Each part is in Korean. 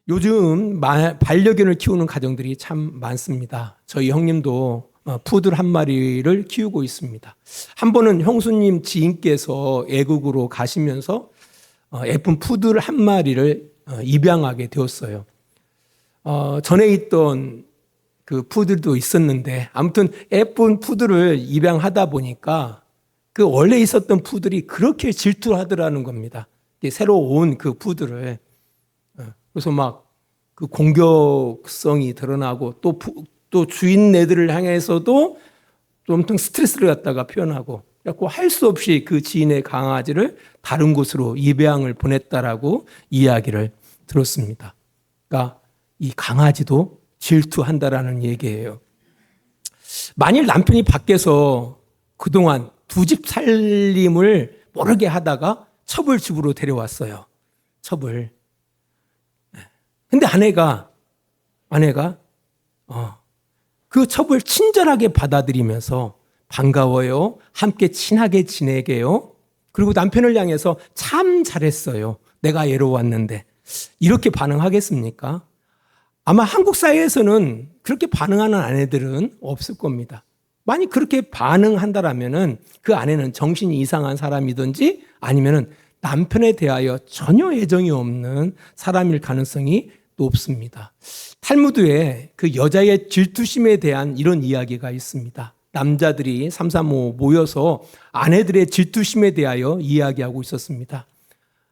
요즘 반려견을 키우는 가정들이 참 많습니다. 저희 형님도 푸들 한 마리를 키우고 있습니다. 한 번은 형수님 지인께서 애국으로 가시면서 예쁜 푸들 한 마리를 입양하게 되었어요. 전에 있던 그 푸들도 있었는데 아무튼 예쁜 푸들을 입양하다 보니까 그 원래 있었던 푸들이 그렇게 질투하더라는 겁니다. 새로 온 그 푸들을. 그래서 막 그 공격성이 드러나고 또 주인네들을 향해서도 좀 스트레스를 갖다가 표현하고 그래서 할 수 없이 그 지인의 강아지를 다른 곳으로 입양을 보냈다라고 이야기를 들었습니다. 그러니까 이 강아지도 질투한다라는 얘기예요. 만일 남편이 밖에서 그동안 두 집 살림을 모르게 하다가 첩을 집으로 데려왔어요. 첩을. 근데 아내가 그 첩을 친절하게 받아들이면서 반가워요. 함께 친하게 지내게요. 그리고 남편을 향해서 참 잘했어요. 내가 애로 왔는데. 이렇게 반응하겠습니까? 아마 한국 사회에서는 그렇게 반응하는 아내들은 없을 겁니다. 만약 그렇게 반응한다라면은 그 아내는 정신이 이상한 사람이든지 아니면은 남편에 대하여 전혀 애정이 없는 사람일 가능성이 높습니다. 탈무드에 그 여자의 질투심에 대한 이런 이야기가 있습니다. 남자들이 3, 3, 5 모여서 아내들의 질투심에 대하여 이야기하고 있었습니다.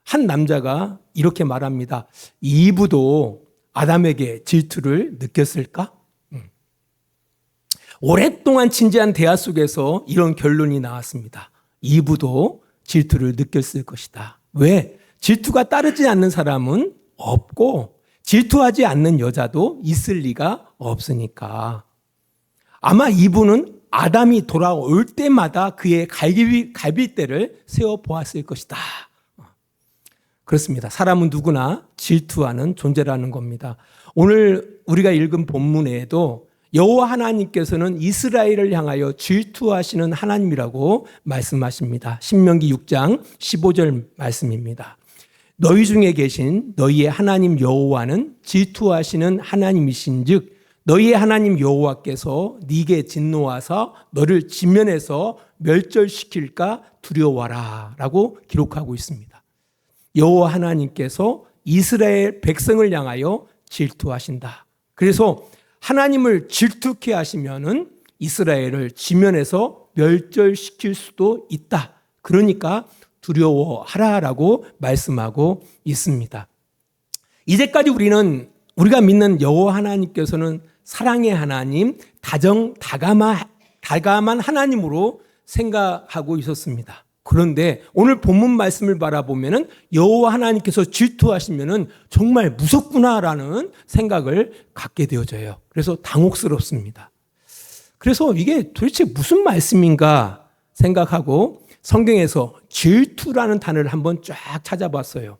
한 남자가 이렇게 말합니다. 이브도 아담에게 질투를 느꼈을까? 오랫동안 진지한 대화 속에서 이런 결론이 나왔습니다. 이브도 질투를 느꼈을 것이다. 왜? 질투가 따르지 않는 사람은 없고 질투하지 않는 여자도 있을 리가 없으니까. 아마 이브는 아담이 돌아올 때마다 그의 갈빗대를 세워보았을 것이다. 그렇습니다. 사람은 누구나 질투하는 존재라는 겁니다. 오늘 우리가 읽은 본문에도 여호와 하나님께서는 이스라엘을 향하여 질투하시는 하나님이라고 말씀하십니다. 신명기 6장 15절 말씀입니다. 너희 중에 계신 너희의 하나님 여호와는 질투하시는 하나님이신즉 너희의 하나님 여호와께서 네게 진노하사 너를 지면에서 멸절시킬까 두려워라 라고 기록하고 있습니다. 여호와 하나님께서 이스라엘 백성을 향하여 질투하신다. 그래서 하나님을 질투케 하시면은 이스라엘을 지면에서 멸절시킬 수도 있다. 그러니까 두려워하라라고 말씀하고 있습니다. 이제까지 우리가 믿는 여호와 하나님께서는 사랑의 하나님, 다감한 하나님으로 생각하고 있었습니다. 그런데 오늘 본문 말씀을 바라보면은 여호와 하나님께서 질투하시면은 정말 무섭구나라는 생각을 갖게 되어져요. 그래서 당혹스럽습니다. 그래서 이게 도대체 무슨 말씀인가 생각하고 성경에서 질투라는 단어를 한번 쫙 찾아봤어요.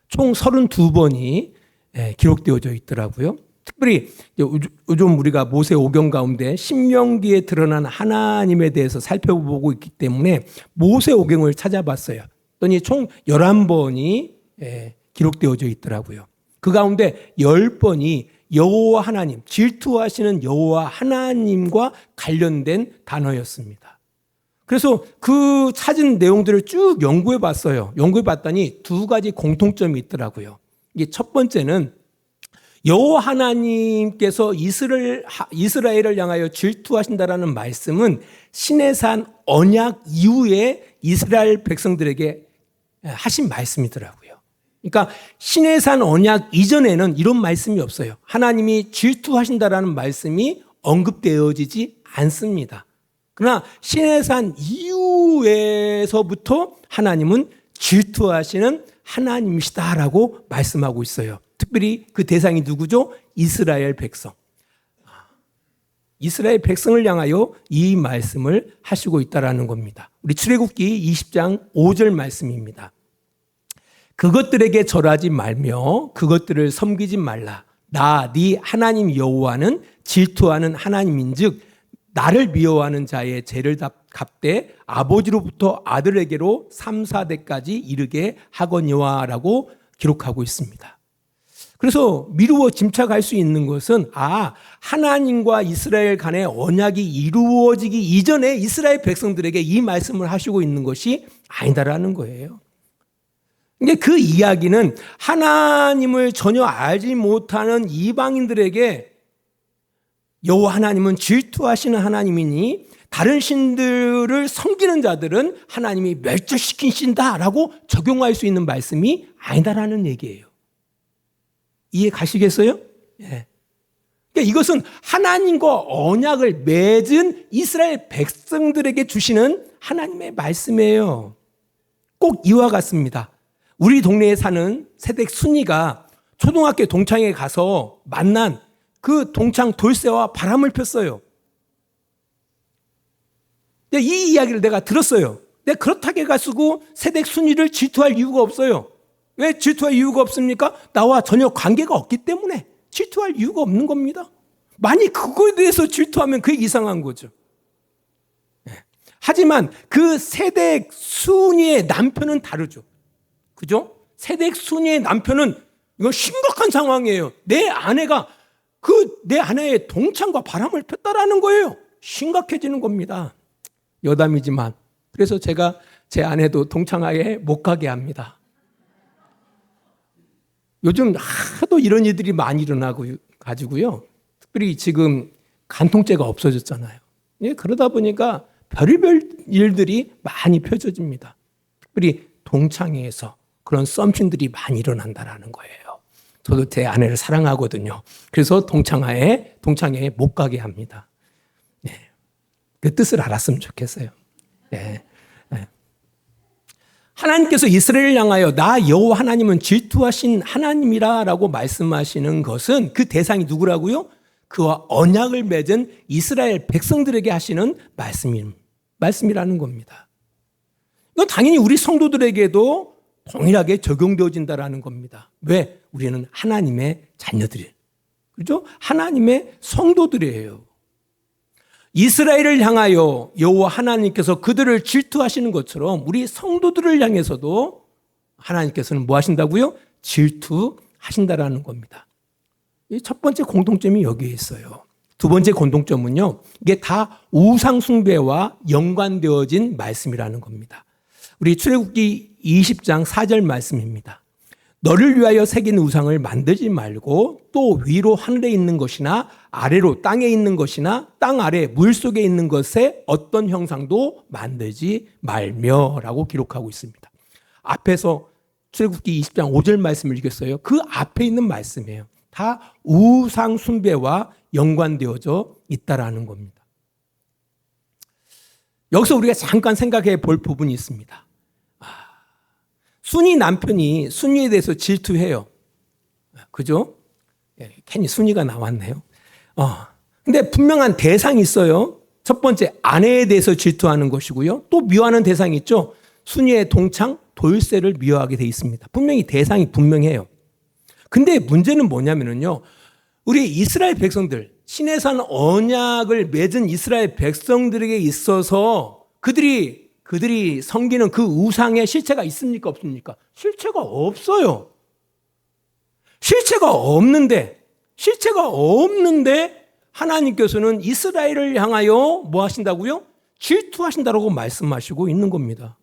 총 32번이 기록되어져 있더라고요. 특별히 요즘 우리가 모세오경 가운데 신명기에 드러난 하나님에 대해서 살펴보고 있기 때문에 모세오경을 찾아봤어요. 그랬더니 총 11번이 기록되어져 있더라고요. 그 가운데 10번이 여호와 하나님, 질투하시는 여호와 하나님과 관련된 단어였습니다. 그래서 그 찾은 내용들을 쭉 연구해 봤어요. 연구해 봤더니 두 가지 공통점이 있더라고요. 이게 첫 번째는 여호와 하나님께서 이스라엘을 향하여 질투하신다라는 말씀은 시내산 언약 이후에 이스라엘 백성들에게 하신 말씀이더라고요. 그러니까 시내산 언약 이전에는 이런 말씀이 없어요. 하나님이 질투하신다라는 말씀이 언급되어지지 않습니다. 그러나 시내산 이후에서부터 하나님은 질투하시는 하나님이시다라고 말씀하고 있어요. 특별히 그 대상이 누구죠? 이스라엘 백성. 이스라엘 백성을 향하여 이 말씀을 하시고 있다라는 겁니다. 우리 출애굽기 20장 5절 말씀입니다. 그것들에게 절하지 말며 그것들을 섬기지 말라. 나 네 하나님 여호와는 질투하는 하나님인즉 나를 미워하는 자의 죄를 갚되 아버지로부터 아들에게로 3, 4대까지 이르게 하거니와라고 기록하고 있습니다. 그래서 미루어 짐작할 수 있는 것은 하나님과 이스라엘 간의 언약이 이루어지기 이전에 이스라엘 백성들에게 이 말씀을 하시고 있는 것이 아니다라는 거예요. 근데 그 이야기는 하나님을 전혀 알지 못하는 이방인들에게 여호와 하나님은 질투하시는 하나님이니 다른 신들을 섬기는 자들은 하나님이 멸절시키신다라고 적용할 수 있는 말씀이 아니다라는 얘기예요. 이해 가시겠어요? 예. 그러니까 이것은 하나님과 언약을 맺은 이스라엘 백성들에게 주시는 하나님의 말씀이에요. 꼭 이와 같습니다. 우리 동네에 사는 세댁 순이가 초등학교 동창회에 가서 만난 그 동창 돌쇠와 바람을 폈어요. 이 이야기를 내가 들었어요. 내가 그렇다고 해가지고 세댁 순이를 질투할 이유가 없어요. 왜 질투할 이유가 없습니까? 나와 전혀 관계가 없기 때문에 질투할 이유가 없는 겁니다. 만약 그거에 대해서 질투하면 그게 이상한 거죠. 하지만 그 세댁 순이의 남편은 다르죠. 그죠? 세댁 순이의 남편은 이건 심각한 상황이에요. 내 아내가 내 아내의 동창과 바람을 폈다라는 거예요. 심각해지는 겁니다. 여담이지만 그래서 제가 제 아내도 동창회에 못 가게 합니다. 요즘 하도 이런 일들이 많이 일어나고 가지고요. 특별히 지금 간통죄가 없어졌잖아요. 그러다 보니까 별의별 일들이 많이 펼쳐집니다. 특별히 동창회에서 그런 썸씽들이 많이 일어난다라는 거예요. 저도 제 아내를 사랑하거든요. 그래서 동창회에 못 가게 합니다. 네. 그 뜻을 알았으면 좋겠어요. 네. 네. 하나님께서 이스라엘을 향하여 나 여호와 하나님은 질투하신 하나님이라고 말씀하시는 것은 그 대상이 누구라고요? 그와 언약을 맺은 이스라엘 백성들에게 하시는 말씀이라는 겁니다. 이건 당연히 우리 성도들에게도 동일하게 적용되어진다라는 겁니다. 왜? 우리는 하나님의 자녀들이에요. 그렇죠? 하나님의 성도들이에요. 이스라엘을 향하여 여호와 하나님께서 그들을 질투하시는 것처럼 우리 성도들을 향해서도 하나님께서는 뭐 하신다고요? 질투하신다라는 겁니다. 이 첫 번째 공통점이 여기에 있어요. 두 번째 공통점은요. 이게 다 우상 숭배와 연관되어진 말씀이라는 겁니다. 우리 출애굽기 20장 4절 말씀입니다. 너를 위하여 새긴 우상을 만들지 말고 또 위로 하늘에 있는 것이나 아래로 땅에 있는 것이나 땅 아래 물속에 있는 것에 어떤 형상도 만들지 말며라고 기록하고 있습니다. 앞에서 출애굽기 20장 5절 말씀을 읽었어요. 그 앞에 있는 말씀이에요. 다 우상 숭배와 연관되어져 있다라는 겁니다. 여기서 우리가 잠깐 생각해 볼 부분이 있습니다. 순이 남편이 순이에 대해서 질투해요. 그죠? 괜히 순이가 나왔네요. 근데 분명한 대상이 있어요. 첫 번째, 아내에 대해서 질투하는 것이고요. 또 미워하는 대상이 있죠. 순이의 동창 돌쇠를 미워하게 돼 있습니다. 분명히 대상이 분명해요. 근데 문제는 뭐냐면요. 우리 이스라엘 백성들, 신의 산 언약을 맺은 이스라엘 백성들에게 있어서 그들이 섬기는 그 우상의 실체가 있습니까? 없습니까? 실체가 없어요. 실체가 없는데 하나님께서는 이스라엘을 향하여 뭐 하신다고요? 질투하신다고 말씀하시고 있는 겁니다.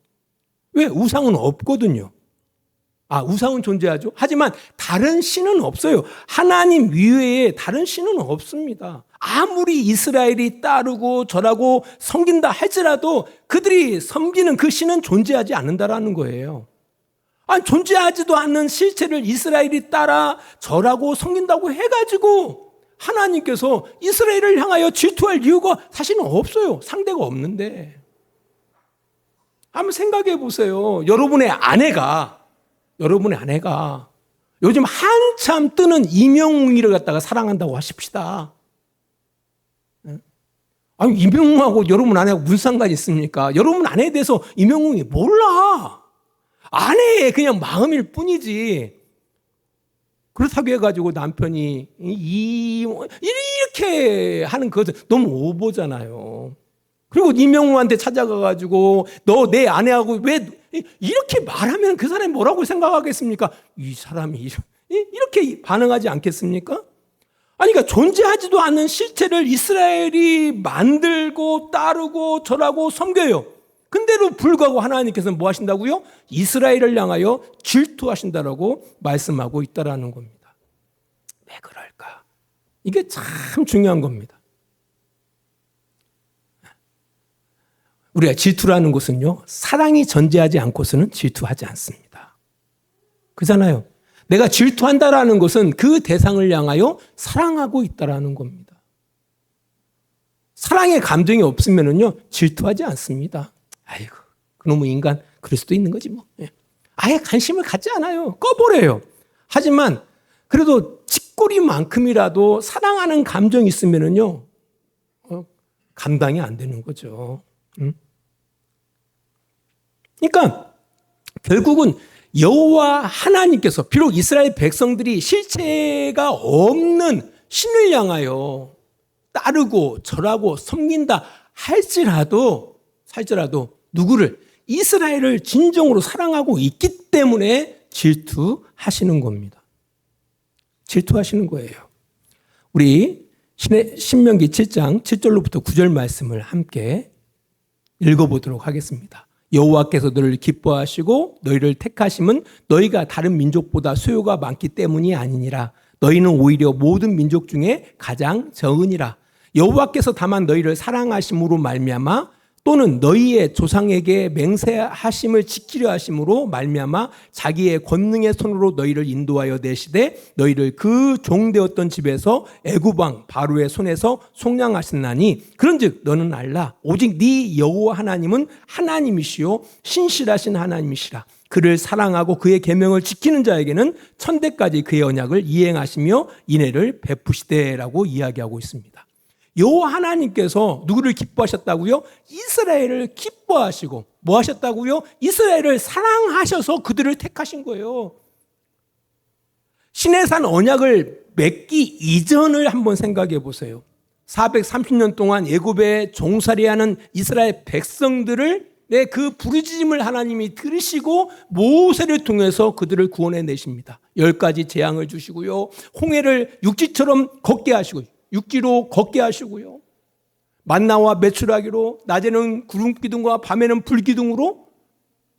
왜? 우상은 없거든요. 우상은 존재하죠. 하지만 다른 신은 없어요. 하나님 이외에 다른 신은 없습니다. 아무리 이스라엘이 따르고 절하고 섬긴다 할지라도 그들이 섬기는 그 신은 존재하지 않는다라는 거예요. 존재하지도 않는 실체를 이스라엘이 따라 절하고 섬긴다고 해가지고 하나님께서 이스라엘을 향하여 질투할 이유가 사실은 없어요. 상대가 없는데. 한번 생각해 보세요. 여러분의 아내가 요즘 한참 뜨는 이명웅이를 갖다가 사랑한다고 하십시다. 이명웅하고 여러분 아내하고 무슨 상관이 있습니까? 여러분 아내에 대해서 이명웅이 몰라. 아내의 그냥 마음일 뿐이지. 그렇다고 해가지고 남편이 이렇게 하는 것은 너무 오보잖아요. 그리고 이명웅한테 찾아가가지고 너 내 아내하고 왜 이렇게 말하면 그 사람이 뭐라고 생각하겠습니까? 이 사람이 이렇게 그렇게 반응하지 않겠습니까? 아니, 그러니까 존재하지도 않는 실체를 이스라엘이 만들고 따르고 절하고 섬겨요. 근데도 불구하고 하나님께서는 뭐 하신다고요? 이스라엘을 향하여 질투하신다라고 말씀하고 있다라는 겁니다. 왜 그럴까? 이게 참 중요한 겁니다. 우리가 질투라는 것은요, 사랑이 전제하지 않고서는 질투하지 않습니다. 그잖아요. 내가 질투한다라는 것은 그 대상을 향하여 사랑하고 있다라는 겁니다. 사랑의 감정이 없으면은요, 질투하지 않습니다. 아이고, 그놈의 인간, 그럴 수도 있는 거지 뭐. 아예 관심을 갖지 않아요. 꺼버려요. 하지만 그래도 찌꼬리만큼이라도 사랑하는 감정이 있으면은요, 감당이 안 되는 거죠. 그러니까 결국은 여호와 하나님께서 비록 이스라엘 백성들이 실체가 없는 신을 향하여 따르고 절하고 섬긴다 할지라도 누구를? 이스라엘을 진정으로 사랑하고 있기 때문에 질투하시는 겁니다. 질투하시는 거예요. 우리 신명기 7장 7절로부터 9절 말씀을 함께 읽어보도록 하겠습니다. 여호와께서 너를 기뻐하시고 너희를 택하심은 너희가 다른 민족보다 수요가 많기 때문이 아니니라. 너희는 오히려 모든 민족 중에 가장 적으니라. 여호와께서 다만 너희를 사랑하심으로 말미암아 또는 너희의 조상에게 맹세하심을 지키려 하심으로 말미암아 자기의 권능의 손으로 너희를 인도하여 내시되 너희를 그 종되었던 집에서 애굽 왕 바로의 손에서 속량하셨나니 그런즉 너는 알라 오직 네 여호와 하나님은 하나님이시요 신실하신 하나님이시라. 그를 사랑하고 그의 계명을 지키는 자에게는 천대까지 그의 언약을 이행하시며 인애를 베푸시되라고 이야기하고 있습니다. 여호와 하나님께서 누구를 기뻐하셨다고요? 이스라엘을 기뻐하시고 뭐 하셨다고요? 이스라엘을 사랑하셔서 그들을 택하신 거예요. 시내산 언약을 맺기 이전을 한번 생각해 보세요. 430년 동안 애굽에 종살이하는 이스라엘 백성들을 그 부르짖음을 하나님이 들으시고 모세를 통해서 그들을 구원해 내십니다. 10가지 재앙을 주시고요. 홍해를 육지처럼 걷게 하시고 육지로 걷게 하시고요. 만나와 메추라기로 낮에는 구름 기둥과 밤에는 불 기둥으로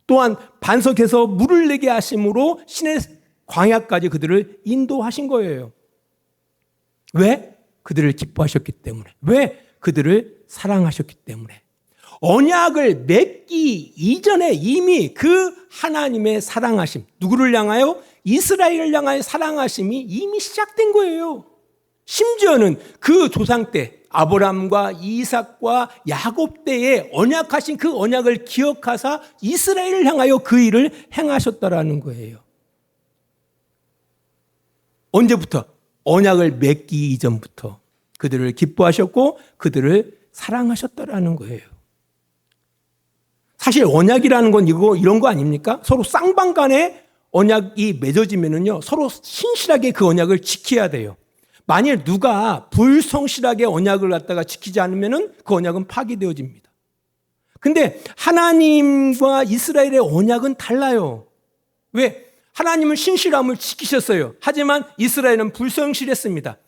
또한 반석에서 물을 내게 하심으로 신의 광야까지 그들을 인도하신 거예요. 왜? 그들을 기뻐하셨기 때문에. 왜? 그들을 사랑하셨기 때문에. 언약을 맺기 이전에 이미 그 하나님의 사랑하심, 누구를 향하여? 이스라엘을 향하여 사랑하심이 이미 시작된 거예요. 심지어는 그 조상 때 아브라함과 이삭과 야곱 때에 언약하신 그 언약을 기억하사 이스라엘을 향하여 그 일을 행하셨다라는 거예요. 언제부터? 언약을 맺기 이전부터 그들을 기뻐하셨고 그들을 사랑하셨다라는 거예요. 사실 언약이라는 건 이런 거 아닙니까? 서로 쌍방간에 언약이 맺어지면은요, 서로 신실하게 그 언약을 지켜야 돼요. 만일 누가 불성실하게 언약을 갖다가 지키지 않으면은 그 언약은 파기되어집니다. 근데 하나님과 이스라엘의 언약은 달라요. 왜? 하나님은 신실함을 지키셨어요. 하지만 이스라엘은 불성실했습니다.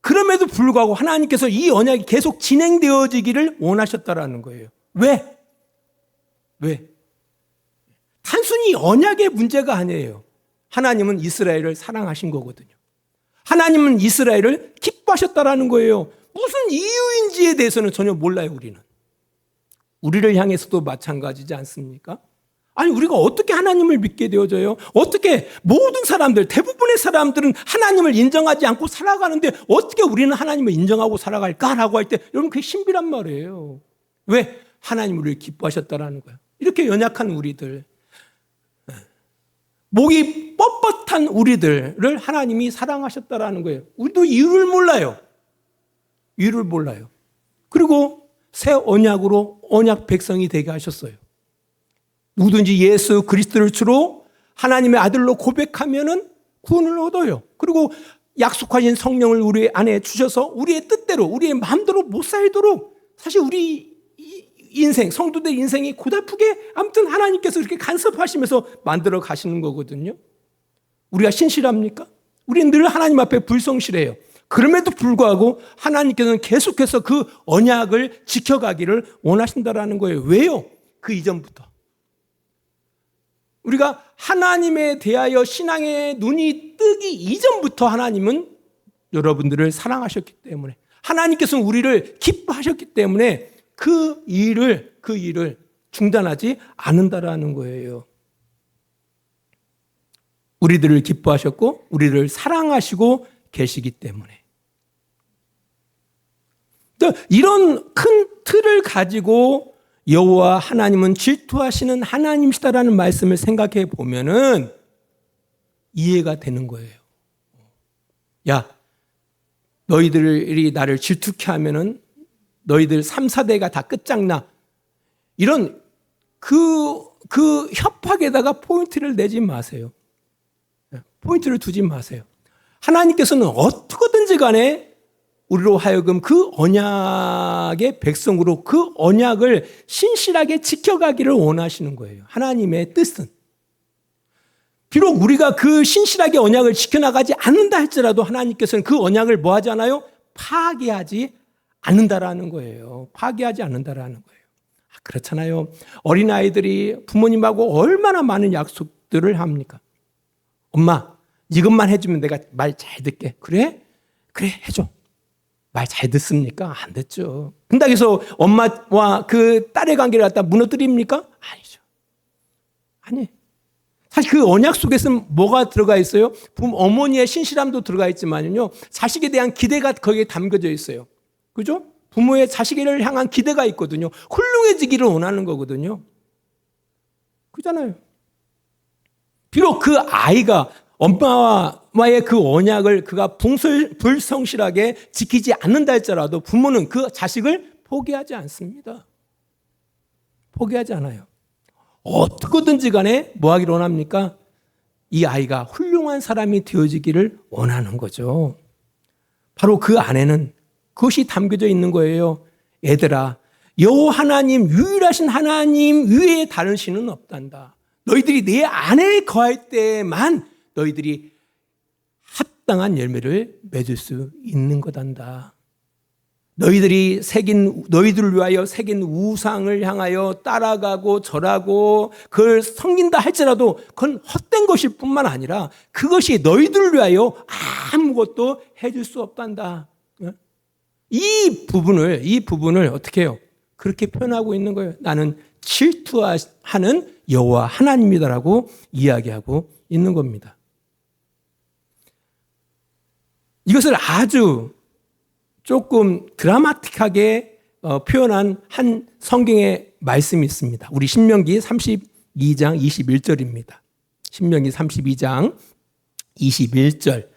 그럼에도 불구하고 하나님께서 이 언약이 계속 진행되어지기를 원하셨다라는 거예요. 왜? 단순히 언약의 문제가 아니에요. 하나님은 이스라엘을 사랑하신 거거든요. 하나님은 이스라엘을 기뻐하셨다라는 거예요. 무슨 이유인지에 대해서는 전혀 몰라요, 우리는. 우리를 향해서도 마찬가지지 않습니까? 아니, 우리가 어떻게 하나님을 믿게 되어져요? 어떻게 모든 사람들, 대부분의 사람들은 하나님을 인정하지 않고 살아가는데 어떻게 우리는 하나님을 인정하고 살아갈까라고 할 때 여러분 그게 신비란 말이에요. 왜? 하나님 우리를 기뻐하셨다라는 거예요. 이렇게 연약한 우리들, 목이 뻣뻣한 우리들을 하나님이 사랑하셨다라는 거예요. 우리도 이유를 몰라요. 그리고 새 언약으로 언약 백성이 되게 하셨어요. 누구든지 예수 그리스도를 주로 하나님의 아들로 고백하면은 구원을 얻어요. 그리고 약속하신 성령을 우리 안에 주셔서 우리의 뜻대로, 우리의 마음대로 못 살도록 사실 우리 인생, 성도들 인생이 고달프게 아무튼 하나님께서 이렇게 간섭하시면서 만들어 가시는 거거든요. 우리가 신실합니까? 우리는 늘 하나님 앞에 불성실해요. 그럼에도 불구하고 하나님께서는 계속해서 그 언약을 지켜가기를 원하신다라는 거예요. 왜요? 그 이전부터. 우리가 하나님에 대하여 신앙의 눈이 뜨기 이전부터 하나님은 여러분들을 사랑하셨기 때문에, 하나님께서는 우리를 기뻐하셨기 때문에 그 일을 중단하지 않는다라는 거예요. 우리들을 기뻐하셨고 우리를 사랑하시고 계시기 때문에. 이런 큰 틀을 가지고 여호와 하나님은 질투하시는 하나님이시다라는 말씀을 생각해 보면은 이해가 되는 거예요. 야, 너희들이 나를 질투케 하면은 너희들 3, 4대가 다 끝장나. 이런 그 협박에다가 포인트를 내지 마세요. 포인트를 두지 마세요. 하나님께서는 어떻게든지 간에 우리로 하여금 그 언약의 백성으로 그 언약을 신실하게 지켜가기를 원하시는 거예요. 하나님의 뜻은. 비록 우리가 그 신실하게 언약을 지켜나가지 않는다 할지라도 하나님께서는 그 언약을 뭐 하지 않아요? 파괴하지 않는다라는 거예요. 파괴하지 않는다라는 거예요. 그렇잖아요. 어린아이들이 부모님하고 얼마나 많은 약속들을 합니까? 엄마, 이것만 해주면 내가 말 잘 듣게. 그래? 그래, 해줘. 말 잘 듣습니까? 안 듣죠. 근데 여기서 엄마와 그 딸의 관계를 갖다 무너뜨립니까? 아니죠. 아니. 사실 그 언약 속에서는 뭐가 들어가 있어요? 어머니의 신실함도 들어가 있지만요, 자식에 대한 기대가 거기에 담겨져 있어요. 그죠? 부모의 자식을 향한 기대가 있거든요. 훌륭해지기를 원하는 거거든요. 그잖아요. 비록 그 아이가 엄마와의 그 언약을 그가 불성실하게 지키지 않는다 할지라도 부모는 그 자식을 포기하지 않습니다. 포기하지 않아요. 어떻게든지 간에 뭐 하기를 원합니까? 이 아이가 훌륭한 사람이 되어지기를 원하는 거죠. 바로 그 안에는 그것이 담겨져 있는 거예요. 애들아, 여호와 하나님, 유일하신 하나님 외에 다른 신은 없단다. 너희들이 내 안에 거할 때만 너희들이 합당한 열매를 맺을 수 있는 거단다. 너희들을 위하여 새긴 우상을 향하여 따라가고 절하고 그걸 섬긴다 할지라도 그건 헛된 것일 뿐만 아니라 그것이 너희들을 위하여 아무것도 해줄 수 없단다. 이 부분을 어떻게 해요? 그렇게 표현하고 있는 거예요. 나는 질투하는 여호와 하나님이다라고 이야기하고 있는 겁니다. 이것을 아주 조금 드라마틱하게 표현한 한 성경의 말씀이 있습니다. 우리 신명기 32장 21절입니다. 신명기 32장 21절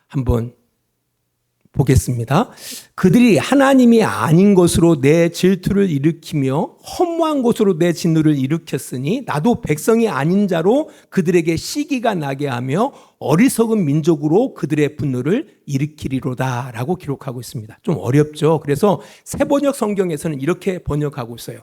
한번 보겠습니다. 그들이 하나님이 아닌 것으로 내 질투를 일으키며 허무한 것으로 내 진노를 일으켰으니 나도 백성이 아닌 자로 그들에게 시기가 나게 하며 어리석은 민족으로 그들의 분노를 일으키리로다 라고 기록하고 있습니다. 좀 어렵죠. 그래서 새번역 성경에서는 이렇게 번역하고 있어요.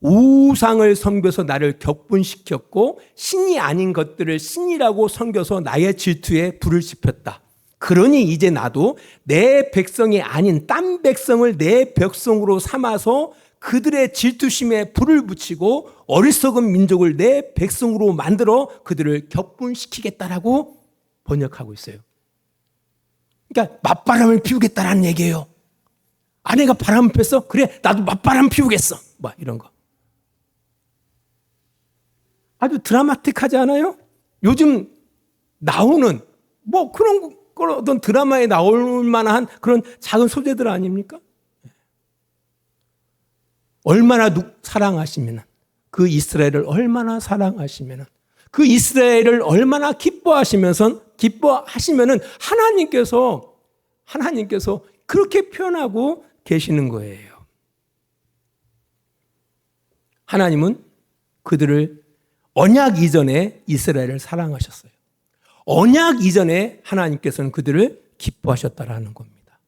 우상을 섬겨서 나를 격분시켰고 신이 아닌 것들을 신이라고 섬겨서 나의 질투에 불을 지폈다. 그러니 이제 나도 내 백성이 아닌 딴 백성을 내 백성으로 삼아서 그들의 질투심에 불을 붙이고 어리석은 민족을 내 백성으로 만들어 그들을 격분시키겠다라고 번역하고 있어요. 그러니까 맞바람을 피우겠다라는 얘기예요. 아내가 바람을 폈어? 그래, 나도 맞바람 피우겠어. 막 이런 거. 아주 드라마틱하지 않아요? 요즘 나오는 뭐 그런 어떤 드라마에 나올 만한 그런 작은 소재들 아닙니까? 얼마나 사랑하시면 그 이스라엘을 얼마나 사랑하시면 그 이스라엘을 얼마나 기뻐하시면은 하나님께서 그렇게 표현하고 계시는 거예요. 하나님은 그들을 언약 이전에 이스라엘을 사랑하셨어요. 언약 이전에 하나님께서는 그들을 기뻐하셨다라는 겁니다.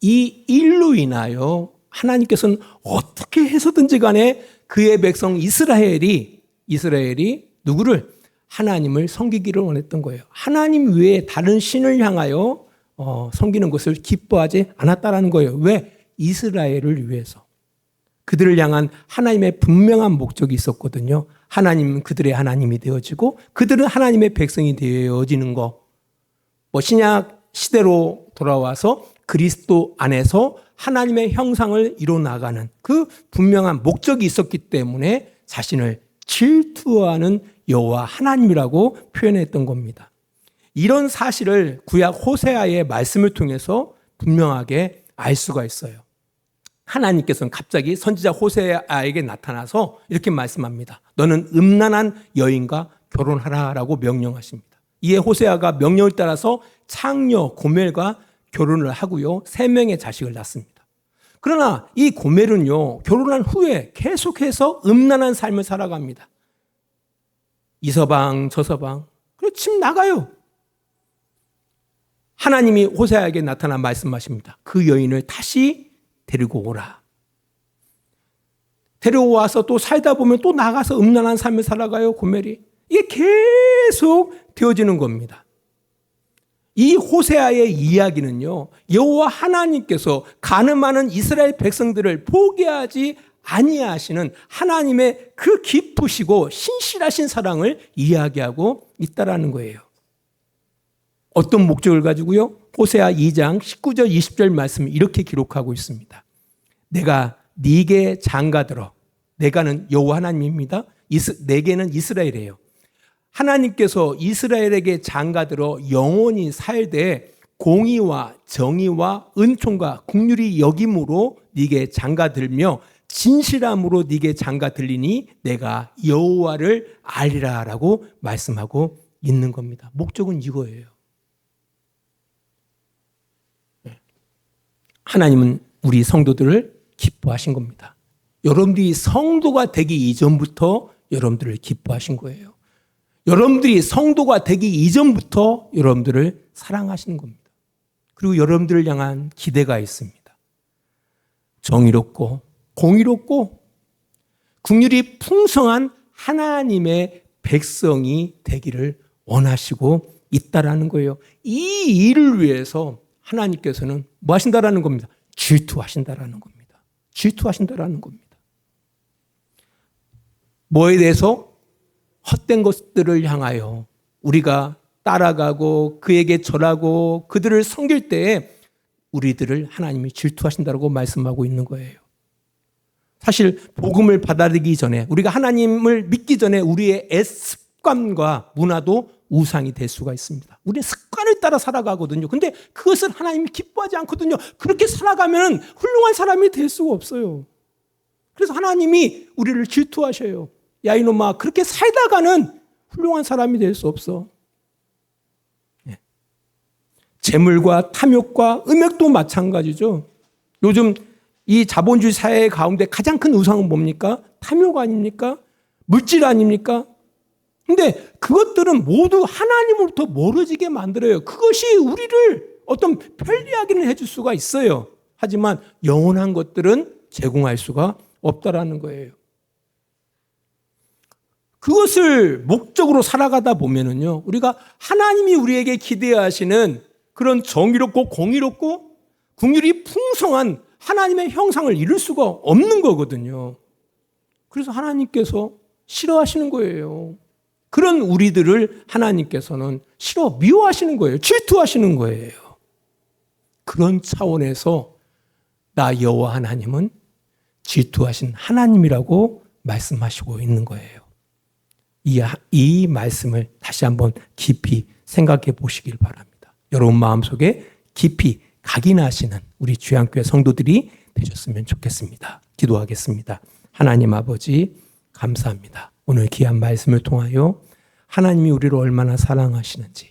이 일로 인하여 하나님께서는 어떻게 해서든지 간에 그의 백성 이스라엘이 누구를? 하나님을 섬기기를 원했던 거예요. 하나님 외에 다른 신을 향하여 섬기는 것을 기뻐하지 않았다라는 거예요. 왜? 이스라엘을 위해서. 그들을 향한 하나님의 분명한 목적이 있었거든요. 하나님은 그들의 하나님이 되어지고 그들은 하나님의 백성이 되어지는 거. 신약 시대로 돌아와서 그리스도 안에서 하나님의 형상을 이뤄나가는 그 분명한 목적이 있었기 때문에 자신을 질투하는 여호와 하나님이라고 표현했던 겁니다. 이런 사실을 구약 호세아의 말씀을 통해서 분명하게 알 수가 있어요. 하나님께서는 갑자기 선지자 호세아에게 나타나서 이렇게 말씀합니다. 너는 음란한 여인과 결혼하라라고 명령하십니다. 이에 호세아가 명령을 따라서 창녀 고멜과 결혼을 하고요. 3명의 자식을 낳습니다. 그러나 이 고멜은요, 결혼한 후에 계속해서 음란한 삶을 살아갑니다. 이 서방 저 서방, 그리고 집 나가요. 하나님이 호세아에게 나타나 말씀하십니다. 그 여인을 다시 데리고 오라. 데려와서 또 살다 보면 또 나가서 음란한 삶을 살아가요, 고멜이. 이게 계속 되어지는 겁니다. 이 호세아의 이야기는요, 여호와 하나님께서 가늠하는 이스라엘 백성들을 포기하지 아니하시는 하나님의 그 깊으시고 신실하신 사랑을 이야기하고 있다라는 거예요. 어떤 목적을 가지고요? 호세아 2장 19절 20절 말씀을 이렇게 기록하고 있습니다. 내가 네게 장가들어. 내가는 여호와 하나님입니다. 내게는 이스라엘이에요. 하나님께서 이스라엘에게 장가들어 영원히 살되 공의와 정의와 은총과 긍휼이 여김으로 네게 장가들며 진실함으로 네게 장가들리니 내가 여호와를 알리라라고 말씀하고 있는 겁니다. 목적은 이거예요. 하나님은 우리 성도들을 기뻐하신 겁니다. 여러분들이 성도가 되기 이전부터 여러분들을 기뻐하신 거예요. 여러분들이 성도가 되기 이전부터 여러분들을 사랑하시는 겁니다. 그리고 여러분들을 향한 기대가 있습니다. 정의롭고 공의롭고 긍휼이 풍성한 하나님의 백성이 되기를 원하시고 있다라는 거예요. 이 일을 위해서 하나님께서는 뭐 하신다라는 겁니다. 질투하신다라는 겁니다. 질투하신다라는 겁니다. 뭐에 대해서? 헛된 것들을 향하여 우리가 따라가고 그에게 절하고 그들을 섬길 때에 우리들을 하나님이 질투하신다고 말씀하고 있는 거예요. 사실 복음을 받아들이기 전에 우리가 하나님을 믿기 전에 우리의 습관과 문화도 우상이 될 수가 있습니다. 우리의 습관을 따라 살아가거든요. 근데 그것을 하나님이 기뻐하지 않거든요. 그렇게 살아가면 훌륭한 사람이 될 수가 없어요. 그래서 하나님이 우리를 질투하셔요. 야 이놈아, 그렇게 살다가는 훌륭한 사람이 될 수 없어. 재물과 탐욕과 음욕도 마찬가지죠. 요즘 이 자본주의 사회 가운데 가장 큰 우상은 뭡니까? 탐욕 아닙니까? 물질 아닙니까? 근데 그것들은 모두 하나님으로부터 멀어지게 만들어요. 그것이 우리를 어떤 편리하기는 해줄 수가 있어요. 하지만 영원한 것들은 제공할 수가 없다라는 거예요. 그것을 목적으로 살아가다 보면은요, 우리가 하나님이 우리에게 기대하시는 그런 정의롭고 공의롭고 긍휼이 풍성한 하나님의 형상을 이룰 수가 없는 거거든요. 그래서 하나님께서 싫어하시는 거예요. 그런 우리들을 하나님께서는 미워하시는 거예요. 질투하시는 거예요. 그런 차원에서 나 여호와 하나님은 질투하신 하나님이라고 말씀하시고 있는 거예요. 이 말씀을 다시 한번 깊이 생각해 보시길 바랍니다. 여러분 마음속에 깊이 각인하시는 우리 주양교회 성도들이 되셨으면 좋겠습니다. 기도하겠습니다. 하나님 아버지 감사합니다. 오늘 귀한 말씀을 통하여 하나님이 우리를 얼마나 사랑하시는지,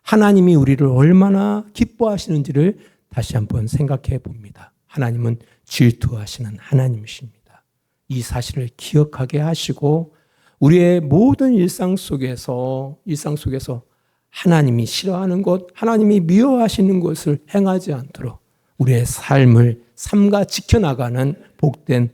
하나님이 우리를 얼마나 기뻐하시는지를 다시 한번 생각해 봅니다. 하나님은 질투하시는 하나님이십니다. 이 사실을 기억하게 하시고 우리의 모든 일상 속에서 하나님이 싫어하는 것, 하나님이 미워하시는 것을 행하지 않도록 우리의 삶을 삼가 지켜나가는 복된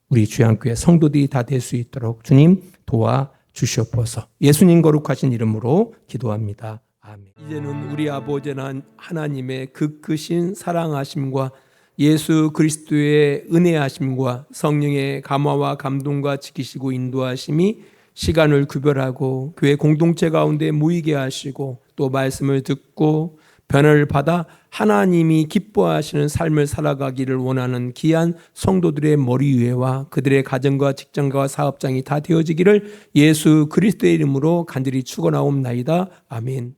우리 주양교회 성도들이 다 될 수 있도록 주님 도와 주시옵소서. 예수님 거룩하신 이름으로 기도합니다. 아멘. 이제는 우리 아버지 하나님의 그 크신 사랑하심과 예수 그리스도의 은혜하심과 성령의 감화와 감동과 지키시고 인도하심이 시간을 구별하고 교회 공동체 가운데 모이게 하시고 또 말씀을 듣고 변화를 받아 하나님이 기뻐하시는 삶을 살아가기를 원하는 귀한 성도들의 머리 위에와 그들의 가정과 직장과 사업장이 다 되어지기를 예수 그리스도의 이름으로 간절히 축원하옵나이다. 아멘.